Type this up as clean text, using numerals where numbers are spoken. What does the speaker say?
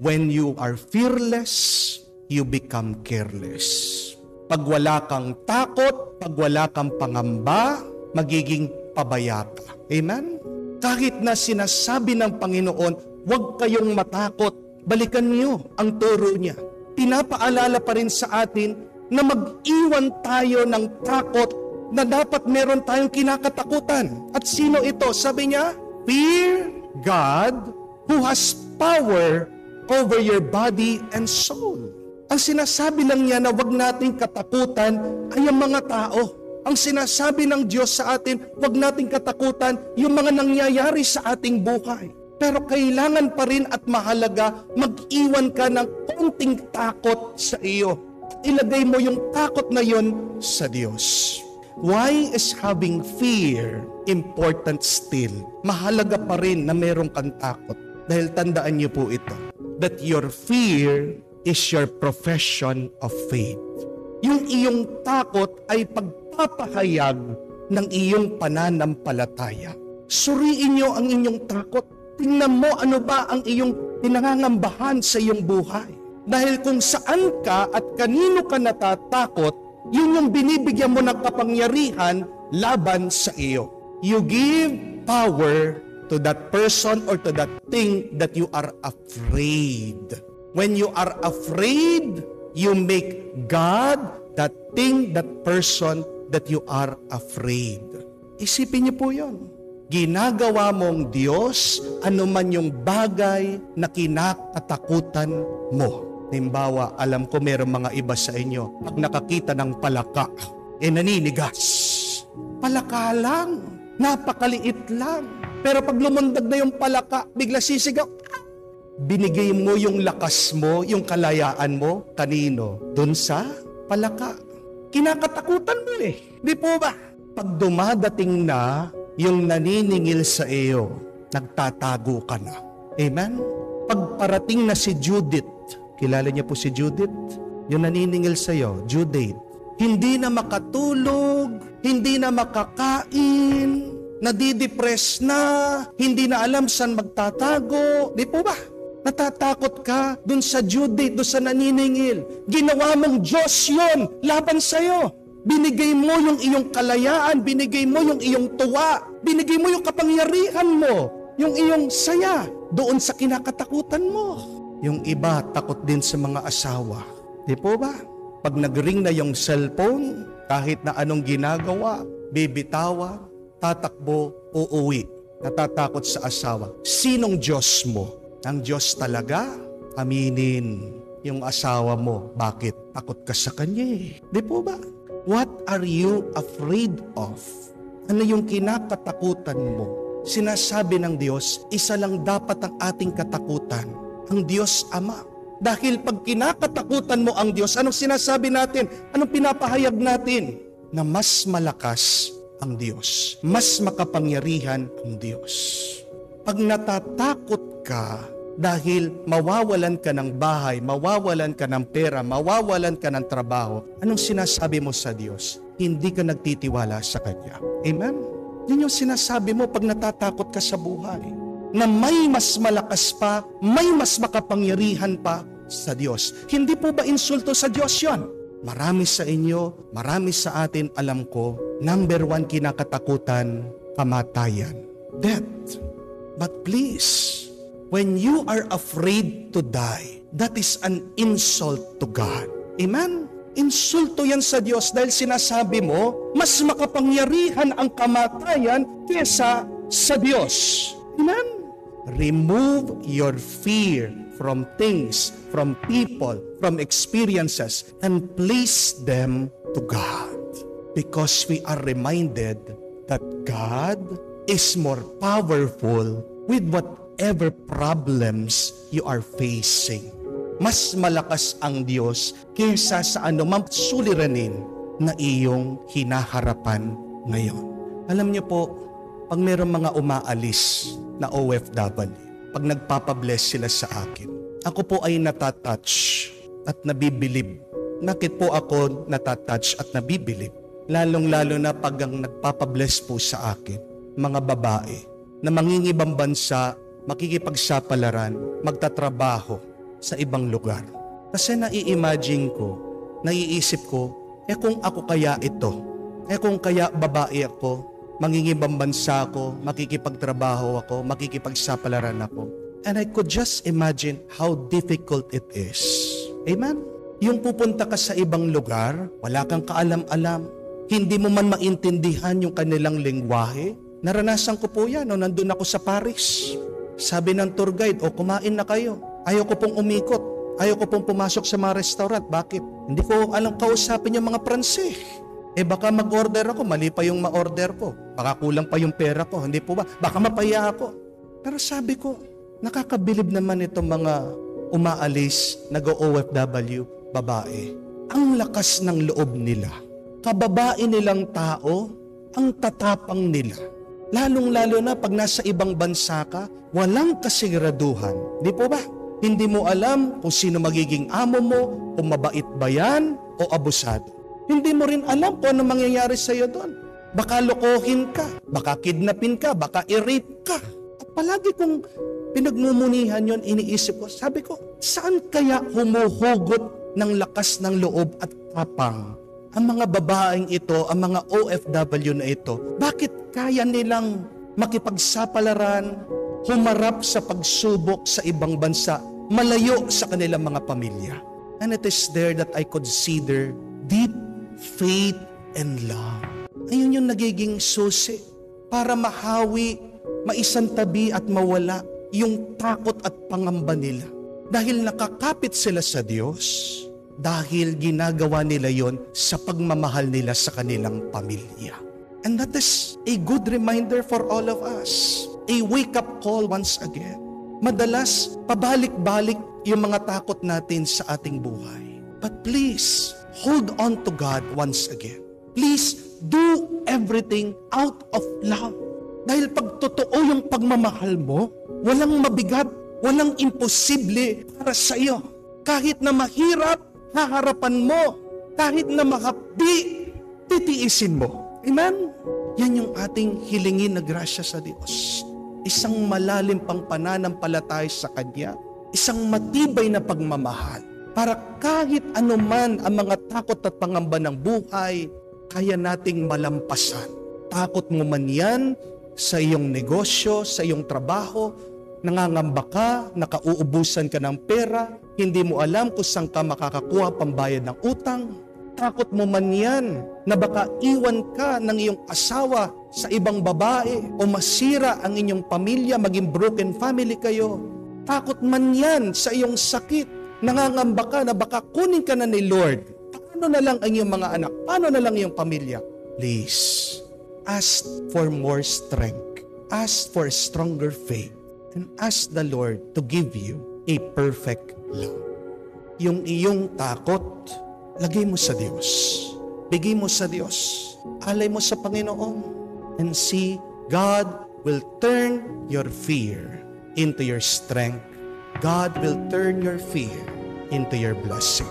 When you are fearless, you become careless. Pag wala kang takot, pag wala kang pangamba, magiging pabaya ka. Amen? Kahit na sinasabi ng Panginoon, huwag kayong matakot, balikan niyo ang turo niya. Pinapaalala pa rin sa atin na mag-iwan tayo ng takot na dapat meron tayong kinakatakutan. At sino ito? Sabi niya, fear God who has power over your body and soul. Ang sinasabi lang niya na wag nating katakutan ay ang mga tao. Ang sinasabi ng Diyos sa atin, wag nating katakutan yung mga nangyayari sa ating buhay. Pero kailangan pa rin at mahalaga, mag-iwan ka ng konting takot sa iyo. Ilagay mo yung takot na yon sa Diyos. Why is having fear important still? Mahalaga pa rin na meron kang takot. Dahil tandaan niyo po ito, that your fear is your profession of faith. Yung iyong takot ay pagpapahayag ng iyong pananampalataya. Suriin niyo ang inyong takot. Tingnan mo ano ba ang iyong pinangangambahan sa iyong buhay. Dahil kung saan ka at kanino ka natatakot, yun yung binibigyan mo ng kapangyarihan laban sa iyo. You give power to that person or to that thing that you are afraid. When you are afraid, you make God that thing, that person that you are afraid. Isipin niyo po yun. Ginagawa mong Diyos anuman yung bagay na kinakatakutan mo. Halimbawa, alam ko meron mga iba sa inyo, pag nakakita ng palaka, naninigas. Palaka lang, napakaliit lang. Pero pag lumundag na yung palaka, bigla sisigaw. Binigay mo yung lakas mo, yung kalayaan mo, kanino? Doon sa palaka. Kinakatakutan mo Di po ba? Pag dumadating na yung naniningil sa iyo, nagtatago ka na. Amen? Pag parating na si Judith, kilala niya po si Judith? Yung naniningil sa iyo, Judith. Hindi na makatulog, hindi na makakain, nadidepress na, hindi na alam saan magtatago. Di po ba? Natatakot ka dun sa Judith, dun sa naniningil. Ginawa mong Diyos yun laban sa'yo. Binigay mo yung iyong kalayaan, binigay mo yung iyong tuwa, binigay mo yung kapangyarihan mo, yung iyong saya doon sa kinakatakutan mo. Yung iba, takot din sa mga asawa. Di po ba? Pag nag-ring na yung cellphone, kahit na anong ginagawa, bibitawa, tatakbo, uuwi. Natatakot sa asawa. Sinong Diyos mo? Ang Diyos talaga? Aminin yung asawa mo. Bakit? Takot ka sa kanya Di po ba? What are you afraid of? Ano yung kinakatakutan mo? Sinasabi ng Diyos, isa lang dapat ang ating katakutan, ang Diyos Ama. Dahil pag kinakatakutan mo ang Diyos, anong sinasabi natin? Anong pinapahayag natin? Na mas malakas ang Diyos. Mas makapangyarihan ang Diyos. Pag natatakot ka dahil mawawalan ka ng bahay, mawawalan ka ng pera, mawawalan ka ng trabaho, anong sinasabi mo sa Diyos? Hindi ka nagtitiwala sa Kanya. Amen? Yun yung sinasabi mo pag natatakot ka sa buhay. Na may mas malakas pa, may mas makapangyarihan pa sa Diyos. Hindi po ba insulto sa Diyos yun? Marami sa inyo, marami sa atin, alam ko, number 1 kinakatakutan, kamatayan. Death. But please, when you are afraid to die, that is an insult to God. Amen? Insulto yan sa Diyos dahil sinasabi mo, mas makapangyarihan ang kamatayan kesa sa Diyos. Amen? Remove your fear from things, from people, from experiences, and place them to God. Because we are reminded that God is more powerful with whatever problems you are facing. Mas malakas ang Diyos kaysa sa anumang suliranin na iyong hinaharapan ngayon. Alam niyo po, pag mayroong mga umaalis na OFW, pag nagpapabless sila sa akin, ako po ay natatouch at nabibilib. Bakit po ako natatouch at nabibilib? Lalong-lalo na pag ang nagpapabless po sa akin, mga babae na mangingibang bansa, makikipagsapalaran, magtatrabaho, sa ibang lugar. Kasi naiisip ko, kung ako kaya ito, kung kaya babae ako, mangingibang bansa ako, makikipagtrabaho ako, makikipagsapalaran ako. And I could just imagine how difficult it is. Amen? Yung pupunta ka sa ibang lugar, wala kang kaalam-alam, hindi mo man maintindihan yung kanilang lengguwahe. Naranasan ko po yan, nandun ako sa Paris. Sabi ng tour guide, kumain na kayo. Ayaw ko pong umikot. Ayaw ko pong pumasok sa mga restaurant. Bakit? Hindi ko alam kausapin yung mga Pranses. Baka mag-order ako, mali pa yung ma-order ko. Baka kulang pa yung pera ko. Hindi po ba? Baka mapaya ako. Pero sabi ko, nakakabilib naman itong mga umaalis, nag-OFW, babae. Ang lakas ng loob nila. Kababae nilang tao, ang tatapang nila. Lalong-lalo na pag nasa ibang bansa ka, walang kasiguraduhan. Di po ba? Hindi mo alam kung sino magiging amo mo, kung mabait ba yan o abusado. Hindi mo rin alam kung ano mangyayari sa'yo doon. Baka lokohin ka, baka kidnapin ka, baka i-rape ka. At palagi kong pinagmumunihan yon, iniisip ko, sabi ko, saan kaya humuhugot ng lakas ng loob at tapang ang mga babaeng ito, ang mga OFW na ito? Bakit kaya nilang makipagsapalaran, humarap sa pagsubok sa ibang bansa, malayo sa kanilang mga pamilya? And it is there that I consider deep faith and love. Ayun yung nagiging susi para mahawi, maisantabi at mawala yung takot at pangamba nila. Dahil nakakapit sila sa Diyos, dahil ginagawa nila yon sa pagmamahal nila sa kanilang pamilya. And that is a good reminder for all of us. A wake-up call once again. Madalas, pabalik-balik yung mga takot natin sa ating buhay. But please, hold on to God once again. Please, do everything out of love. Dahil pag totoo yung pagmamahal mo, walang mabigat, walang imposible para sa iyo. Kahit na mahirap, haharapan mo. Kahit na mahapdi, titiisin mo. Amen? Yan yung ating hilingin na grasya sa Diyos. Isang malalim pang pananampalataya sa Kanya. Isang matibay na pagmamahal. Para kahit anuman ang mga takot at pangamba ng buhay, kaya nating malampasan. Takot mo man yan sa iyong negosyo, sa iyong trabaho, nangangamba ka, nakauubusan ka ng pera, hindi mo alam kung saan ka makakakuha pambayad ng utang. Takot mo man yan na baka iwan ka ng iyong asawa sa ibang babae o masira ang inyong pamilya, maging broken family kayo. Takot man yan sa iyong sakit, nangangamba ka na baka kunin ka na ni Lord. Paano na lang ang iyong mga anak? Paano na lang iyong pamilya? Please, ask for more strength. Ask for stronger faith. And ask the Lord to give you a perfect love. Yung iyong takot, lagay mo sa Diyos. Bigay mo sa Diyos. Alay mo sa Panginoon. And see, God will turn your fear into your strength. God will turn your fear into your blessing.